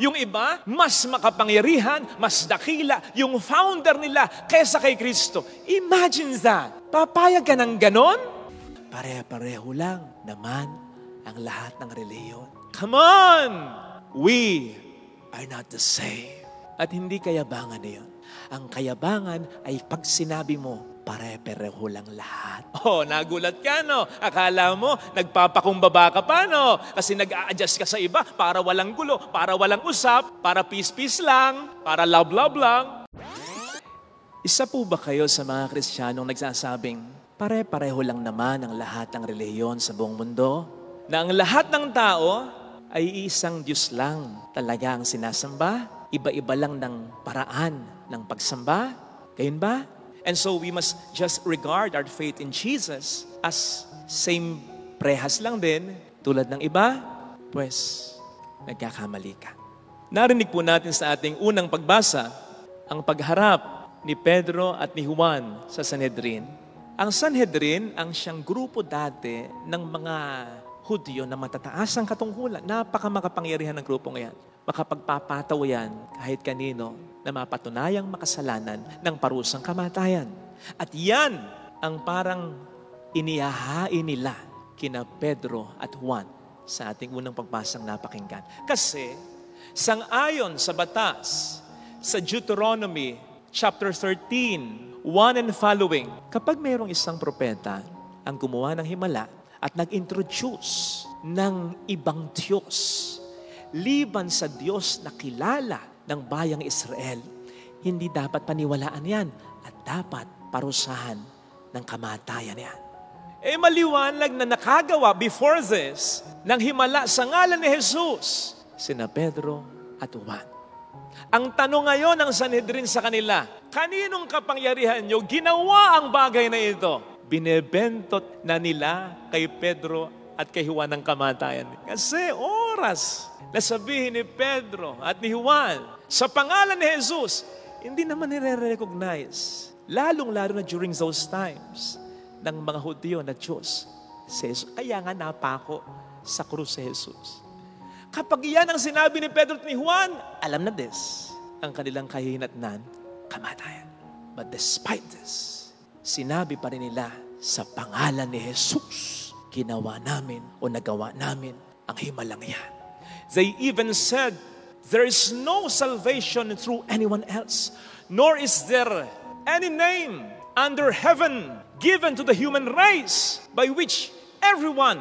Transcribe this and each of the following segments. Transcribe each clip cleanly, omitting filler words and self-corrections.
Yung iba, mas makapangyarihan, mas dakila, yung founder nila kesa kay Kristo. Imagine that. Papayag ka ng ganon? Pare-pareho lang naman ang lahat ng reliyon. Come on! We are not the same. At hindi kayabangan na yun. Ang kayabangan ay pag sinabi mo, pare-pareho lang lahat. Oh, nagulat ka, no? Akala mo, nagpapakumbaba ka pa, no? Kasi nag-a-adjust ka sa iba para walang gulo, para walang usap, para peace-peace lang, para love-love lang. Isa po ba kayo sa mga Kristiyanong nagsasabing, pare-pareho lang naman ang lahat ng reliyon sa buong mundo? Na ang lahat ng tao ay isang Diyos lang talaga ang sinasamba? Iba-iba lang ng paraan ng pagsamba? Gayun ba? And so we must just regard our faith in Jesus as same prehas lang din, tulad ng iba, pues nagkakamali ka. Narinig po natin sa ating unang pagbasa ang pagharap ni Pedro at ni Juan sa Sanhedrin. Ang Sanhedrin ang siyang grupo dati ng mga Hudyo na matataas ang katungkulan. Napakamakapangyarihan ng grupong yan. Makapagpapataw yan kahit kanino na mapatunayang makasalanan ng parusang kamatayan. At yan ang parang inihahain nila kina Pedro at Juan sa ating unang pagbasang napakinggan. Kasi sang-ayon sa batas, sa Deuteronomy chapter 13, 1 and following, kapag mayroong isang propeta ang gumawa ng himala at nag-introduce ng ibang Diyos, liban sa Diyos na kilala ng bayang Israel, hindi dapat paniwalaan yan at dapat parusahan ng kamatayan yan. Maliwanag na nakagawa before this ng himala sa ngalan ni Jesus, sina Pedro at Juan. Ang tanong ngayon ng Sanhedrin sa kanila, kaninong kapangyarihan nyo ginawa ang bagay na ito? Binebentot na nila kay Pedro at kay Juan ng kamatayan. Kasi oras na sabihin ni Pedro at ni Juan, sa pangalan ni Jesus, hindi naman nire-recognize, lalong-lalo na during those times, ng mga Hudyo na Diyos, si Jesus. Kaya nga napako sa krus si Jesus. Kapag iyan ang sinabi ni Pedro at ni Juan, alam na this, ang kanilang kahihinatnan, kamatayan. But despite this, sinabi pa rin nila, sa pangalan ni Jesus, ginawa namin o nagawa namin ang himalang yan. They even said, there is no salvation through anyone else, nor is there any name under heaven given to the human race by which everyone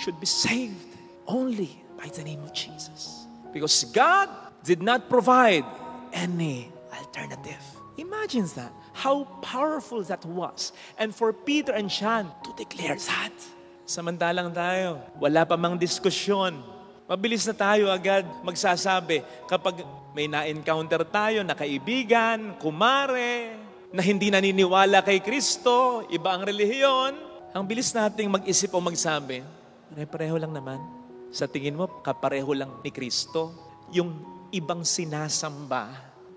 should be saved only by the name of Jesus. Because God did not provide any alternative. Imagine that. How powerful that was. And for Peter and John to declare that. Samantalang tayo, wala pa mang diskusyon. Mabilis na tayo agad magsasabi kapag may na-encounter tayo na kaibigan, kumare, na hindi naniniwala kay Kristo, iba ang relihiyon, ang bilis nating mag-isip o magsabi, pareho lang naman. Sa tingin mo, kapareho lang ni Kristo. Yung ibang sinasamba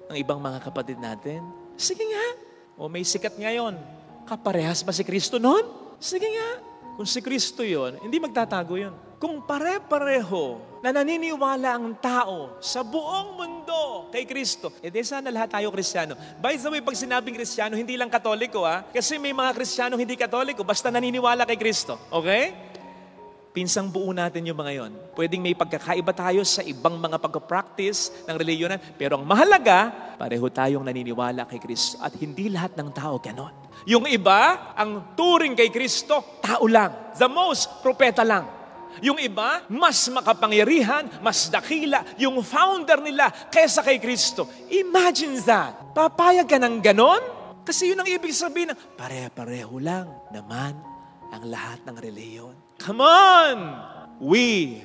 ng ibang mga kapatid natin, sige nga. O may sikat ngayon, kaparehas ba si Kristo noon? Sige nga. Kung si Kristo yon, hindi magtatago yon. Kung pare-pareho na naniniwala ang tao sa buong mundo kay Kristo, di sana lahat tayo Kristiyano. By the way, pag sinabing Kristiyano, hindi lang Katoliko, kasi may mga Kristiyanong hindi Katoliko, basta naniniwala kay Kristo. Okay? Pinsang buo natin yung mga yon. Pwedeng may pagkakaiba tayo sa ibang mga pagka-practice ng reliyonan, pero ang mahalaga, pareho tayong naniniwala kay Kristo at hindi lahat ng tao ganon. Yung iba, ang turing kay Kristo, tao lang. The most, propeta lang. Yung iba, mas makapangyarihan, mas dakila, yung founder nila kesa kay Kristo. Imagine that. Papayag ka ng ganon? Kasi yun ang ibig sabihin ng pare-pareho lang naman ang lahat ng reliyon. Come on! We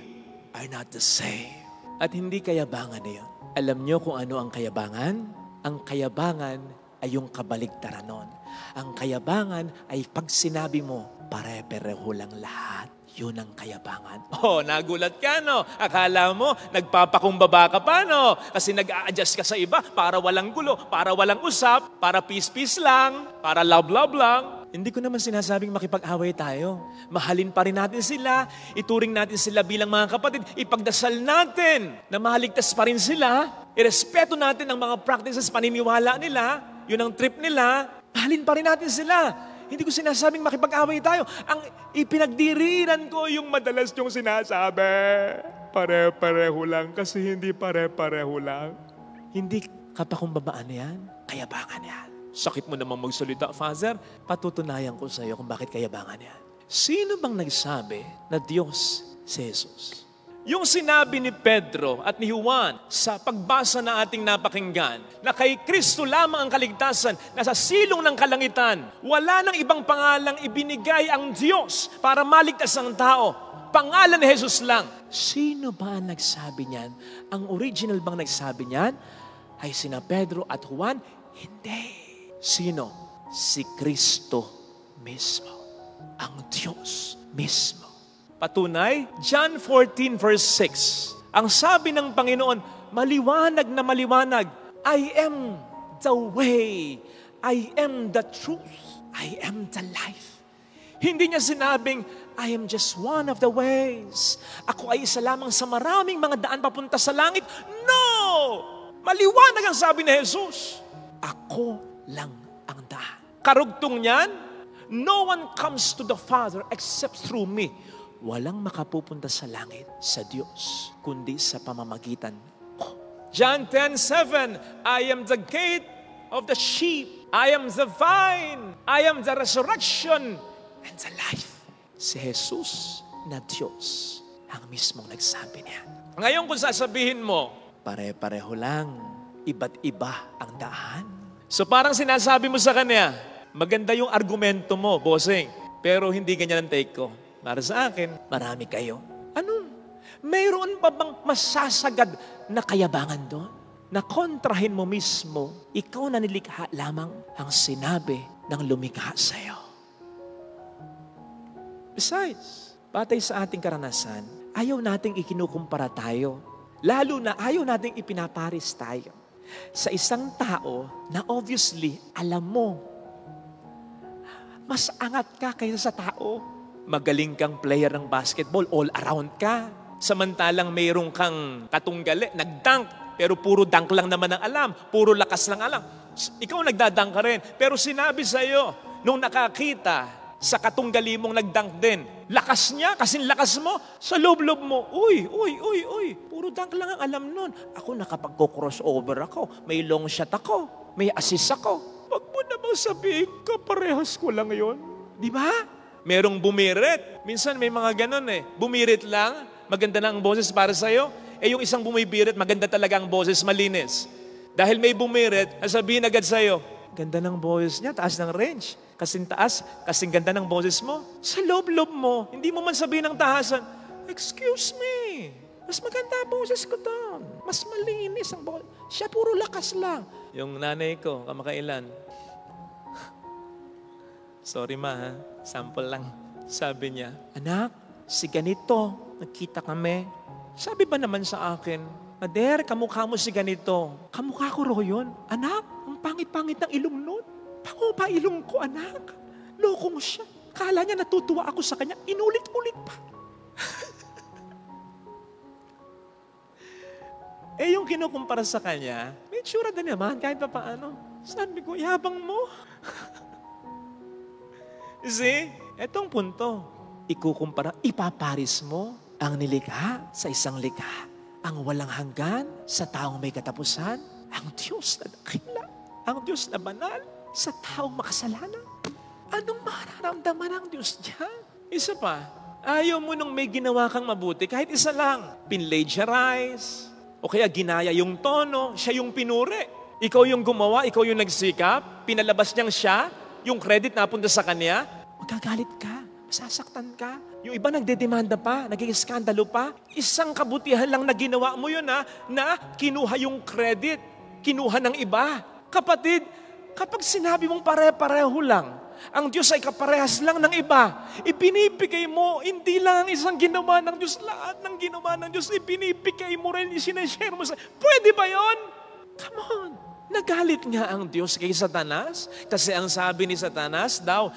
are not the same. At hindi kayabangan na yun. Alam nyo kung ano ang kayabangan? Ang kayabangan ay yung kabaligtaran nun. Ang kayabangan ay pag sinabi mo, pare-pareho lang lahat. Yun ang kayabangan. Oh, nagulat ka, no? Akala mo, nagpapakumbaba ka pa, no? Kasi nag-a-adjust ka sa iba para walang gulo, para walang usap, para peace-peace lang, para love-love lang. Hindi ko naman sinasabing makipag-away tayo. Mahalin pa rin natin sila, ituring natin sila bilang mga kapatid, ipagdasal natin na mahaligtas pa rin sila, irespeto natin ang mga practices, paniniwala nila, yun ang trip nila, mahalin pa rin natin sila. Hindi ko sinasabing makipag-away tayo. Ang ipinagdiriran ko yung madalas yung sinasabi, pare-pareho lang kasi hindi pare-pareho lang. Hindi kapakumbabaan yan, kayabangan yan. Sakit mo namang magsalita, Father. Patutunayan ko sa iyo kung bakit kayabangan yan. Sino bang nagsabi na Diyos si Jesus? Yung sinabi ni Pedro at ni Juan sa pagbasa na ating napakinggan, na kay Kristo lamang ang kaligtasan, nasa silong ng kalangitan, wala nang ibang pangalang ibinigay ang Diyos para maligtas ang tao. Pangalan ni Jesus lang. Sino ba ang nagsabi niyan? Ang original bang nagsabi niyan ay sina Pedro at Juan? Hindi. Sino? Si Kristo mismo. Ang Diyos mismo. Patunay, John 14 verse 6. Ang sabi ng Panginoon, maliwanag na maliwanag, I am the way, I am the truth, I am the life. Hindi niya sinabing, I am just one of the ways. Ako ay isa lamang sa maraming mga daan papunta sa langit. No! Maliwanag ang sabi ni Jesus. Ako lang ang daan. Karugtong niyan, no one comes to the Father except through me. Walang makapupunta sa langit, sa Diyos, kundi sa pamamagitan ko. John 10:7, I am the gate of the sheep. I am the vine. I am the resurrection and the life. Si Jesus na Diyos ang mismong nagsabi niya. Ngayon kung sasabihin mo, pare-pareho lang, iba't iba ang daan. So parang sinasabi mo sa kanya, maganda yung argumento mo, bossing, pero hindi ganyan ang take ko. Para sa akin, marami kayo. Ano? Mayroon pa bang masasagad na kayabangan doon? Na kontrahin mo mismo, ikaw na nilikha lamang ang sinabi ng lumikha sa'yo. Besides, batay sa ating karanasan, ayaw nating ikinukumpara tayo. Lalo na ayaw nating ipinaparis tayo sa isang tao na obviously, alam mo, mas angat ka kaysa sa tao. Magaling kang player ng basketball, all around ka. Samantalang mayroong kang katunggali, nag-dunk, pero puro dunk lang naman ang alam, puro lakas lang alam. Ikaw nagdadunk ka rin, pero sinabi sa iyo, nung nakakita sa katunggali mong nag-dunk din, lakas niya, kasing lakas mo, sa loob-loob mo, uy, puro dunk lang ang alam nun. Ako nakapag-crossover ako, may long shot ako, may assist ako. Wag mo namang sabihin ka, parehas ko lang yon. Di ba? Merong bumirit. Minsan may mga ganon eh. Bumirit lang, maganda na ang boses para sa'yo. Eh yung isang bumibirit, maganda talaga ang boses, malinis. Dahil may bumirit, sasabihin agad sa'yo, ganda ng boses niya, taas ng range. Kasing taas, kasing ganda ng boses mo. Sa loob-loob mo, hindi mo man sabihin ng tahasan, excuse me, mas maganda ang boses ko doon. Mas malinis ang boses. Siya puro lakas lang. Yung nanay ko, kamakailan, sorry ma ha, sample lang. Sabi niya, anak, si ganito, nagkita kami. Sabi ba naman sa akin, Mader, kamukha mo si ganito. Kamukha ko ro yun. Anak, ang pangit-pangit ng ilong nun. Pango ba ilong ko, anak? Loko mo siya. Kala niya natutuwa ako sa kanya. Inulit-ulit pa. Eh yung kinukumpara sa kanya, may tsura din naman kahit pa paano. Sabi ko, yabang mo. See, etong punto. Ikukumpara, ipaparis mo ang nilikha sa isang likha. Ang walang hanggan sa taong may katapusan. Ang Diyos na dakila. Ang Diyos na banal sa taong makasalanan. Anong mararamdaman ng Diyos diyan? Isa pa, ayaw mo nung may ginawa kang mabuti, kahit isa lang. Pinlagiarize, o kaya ginaya yung tono, siya yung pinuri. Ikaw yung gumawa, ikaw yung nagsikap, pinalabas niyang siya, yung credit napunta sa kanya, magagalit ka, masasaktan ka. Yung iba nagdedemanda pa, nag-iiskandalo pa. Isang kabutihan lang na ginawa mo yun na kinuha yung credit, kinuha ng iba. Kapatid, kapag sinabi mong pare-pareho lang, ang Diyos ay kaparehas lang ng iba. Ibinibigay mo, hindi lang ang isang ginawa ng Diyos, lahat ng ginawa ng Diyos, ibinibigay mo rin, sinashare mo sa... Pwede ba yon? Come on. Nagalit nga ang Diyos kay Satanas kasi ang sabi ni Satanas daw,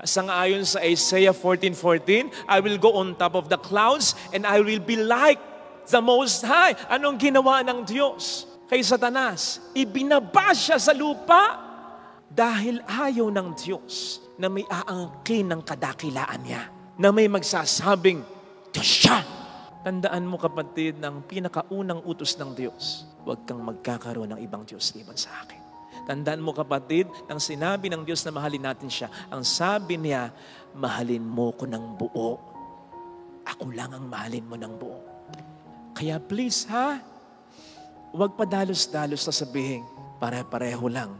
sangayon sa Isaiah 14:14, I will go on top of the clouds and I will be like the Most High. Anong ginawa ng Diyos kay Satanas? Ibinaba siya sa lupa dahil ayaw ng Diyos na may aangkin ng kadakilaan niya, na may magsasabing, Diyos siya. Tandaan mo kapatid, ng pinakaunang utos ng Diyos, huwag kang magkakaroon ng ibang Diyos liban sa akin. Tandaan mo kapatid, nang sinabi ng Diyos na mahalin natin siya, ang sabi niya, mahalin mo ko ng buo. Ako lang ang mahalin mo ng buo. Kaya please huwag padalos-dalos na sabihin, pare-pareho lang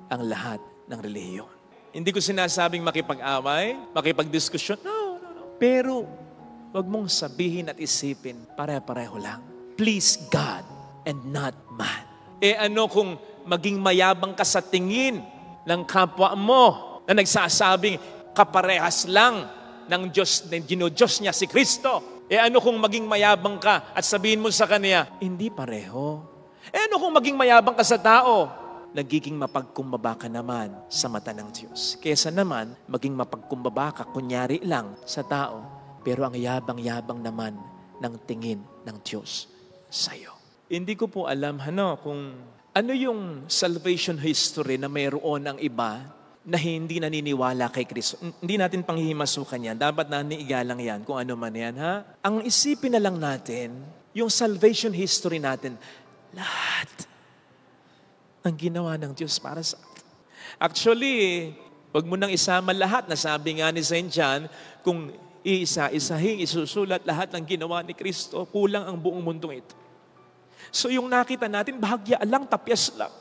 ang lahat ng relihiyon. Hindi ko sinasabing makipag-away, makipag-diskusyon. No. Pero, huwag mong sabihin at isipin, pare-pareho lang. Please God and not man. Ano kung maging mayabang ka sa tingin ng kapwa mo na nagsasabing kaparehas lang ng Diyos, ng Diyos niya si Kristo? Ano kung maging mayabang ka at sabihin mo sa Kanya, hindi pareho. Ano kung maging mayabang ka sa tao? Nagiging mapagkumbaba ka naman sa mata ng Diyos. Kesa naman, maging mapagkumbaba ka, kunyari lang sa tao, pero ang yabang-yabang naman ng tingin ng Diyos sa'yo. Hindi ko po alam kung ano yung salvation history na mayroon ang iba na hindi naniniwala kay Kristo. Hindi natin panghihimasukan yan. Dapat naniigalang yan kung ano man yan. Ang isipin na lang natin, yung salvation history natin, lahat ang ginawa ng Diyos para sa atin. Actually, wag mo nang isama lahat. Nasabi nga ni St. John, kung isa-isahin, isusulat lahat ng ginawa ni Kristo, kulang ang buong mundong ito. So yung nakita natin, bahagya lang, tapyas lang.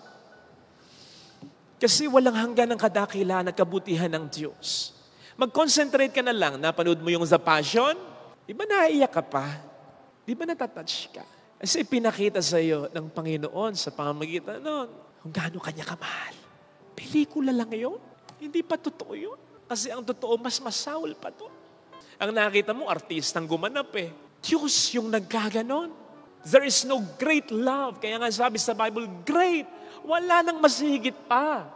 Kasi walang hanggan ng kadakilaan at kabutihan ng Diyos. Mag-concentrate ka na lang, napanood mo yung The Passion, di ba naiyak ka pa? Di ba natatouch ka? Kasi pinakita sa iyo ng Panginoon sa pamamagitan noon, kung gaano kanya kamahal. Pelikula lang yun. Hindi pa totoo yun. Kasi ang totoo, mas masawal pa to. Ang nakita mo, artistang gumanap Diyos yung nagkaganon. There is no great love. Kaya nga sabi sa Bible, great. Wala nang masihigit pa.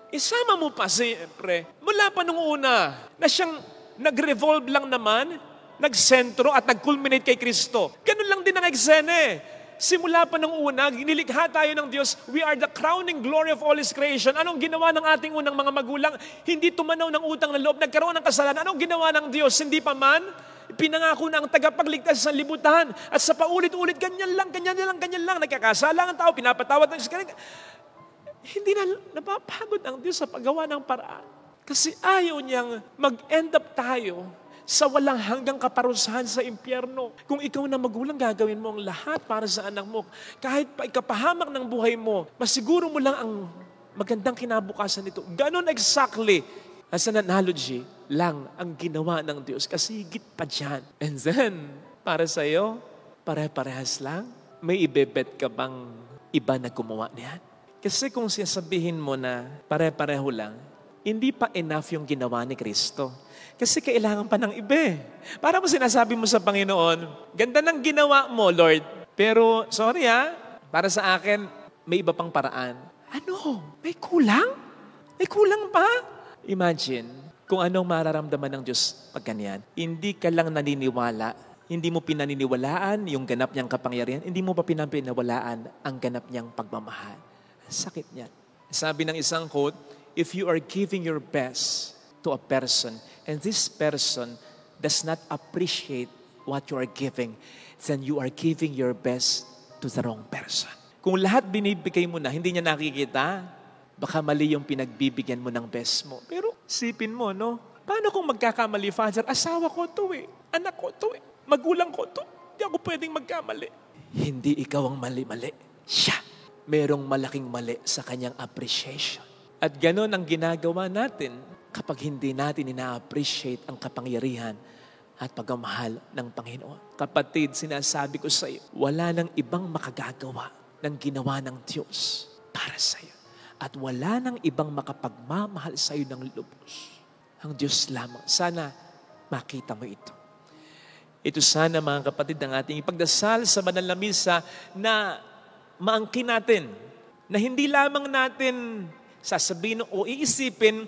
Isama mo pa siyempre, mula pa nung una, na siyang nag-revolve lang naman, nagsentro at nag-culminate kay Kristo. Ganun lang din ang eksena Simula pa nung una, nilikha tayo ng Diyos, we are the crowning glory of all His creation. Anong ginawa ng ating unang mga magulang? Hindi tumanaw ng utang na loob, nagkaroon ng kasalanan. Anong ginawa ng Diyos? Hindi pa man, pinangako na ang tagapagligtas sa libutan. At sa paulit-ulit, ganyan lang. Nagkakasala ang tao, pinapatawad ng Diyos. Hindi na napapagod ang Diyos sa paggawa ng paraan. Kasi ayaw niyang mag-end up tayo sa walang hanggang kaparusahan sa impyerno. Kung ikaw na magulang, gagawin mo ang lahat para sa anak mo. Kahit pa ikapahamak ng buhay mo, masiguro mo lang ang magandang kinabukasan nito. Ganon exactly, as an analogy, lang ang ginawa ng Diyos. Kasi higit pa dyan. And then, para sa'yo, pare-parehas lang. May ibebet ka bang iba na gumawa niyan? Kasi kung sasabihin mo na pare-pareho lang, hindi pa enough yung ginawa ni Kristo. Kasi kailangan pa ng iba. Para mo sinasabi mo sa Panginoon, ganda ng ginawa mo, Lord. Pero, sorry para sa akin, may iba pang paraan. Ano? May kulang? May kulang pa? Imagine, kung anong mararamdaman ng Diyos pag ganyan. Hindi ka lang naniniwala, hindi mo pinaniniwalaan yung ganap niyang kapangyarihan, hindi mo pa pinaniniwalaan ang ganap niyang pagmamahal. Sakit niyan. Sabi ng isang quote, if you are giving your best to a person, and this person does not appreciate what you are giving, then you are giving your best to the wrong person. Kung lahat binibigay mo na, hindi niya nakikita, baka mali yung pinagbibigyan mo ng best mo. Pero sipin mo, paano kung magkakamali, Father? Asawa ko to anak ko to magulang ko to. Hindi ako pwedeng magkamali. Hindi ikaw ang mali-mali. Siya. Merong malaking mali sa kanyang appreciation. At gano'n ang ginagawa natin kapag hindi natin ina-appreciate ang kapangyarihan at pagmamahal ng Panginoon. Kapatid, sinasabi ko sa iyo, wala nang ibang makagagawa ng ginawa ng Diyos para sa iyo. At wala nang ibang makapagmamahal sa iyo ng lubos. Ang Diyos lamang. Sana makita mo ito. Ito sana mga kapatid ang ating ipagdasal sa banal na misa na maangkin natin na hindi lamang natin sasabihin o iisipin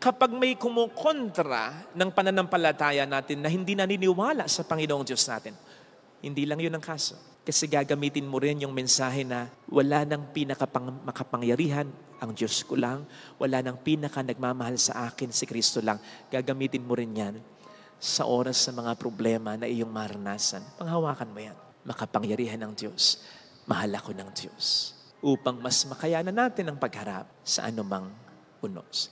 kapag may kumukontra ng pananampalataya natin na hindi naniniwala sa Panginoong Diyos natin. Hindi lang yun ang kaso. Kasi gagamitin mo rin yung mensahe na wala nang makapangyarihan, ang Diyos ko lang. Wala nang nagmamahal sa akin, si Kristo lang. Gagamitin mo rin yan sa oras ng mga problema na iyong maranasan. Panghawakan mo yan. Makapangyarihan ng Diyos. Mahal ako ng Diyos. Upang mas makayanan natin ang pagharap sa anumang unos.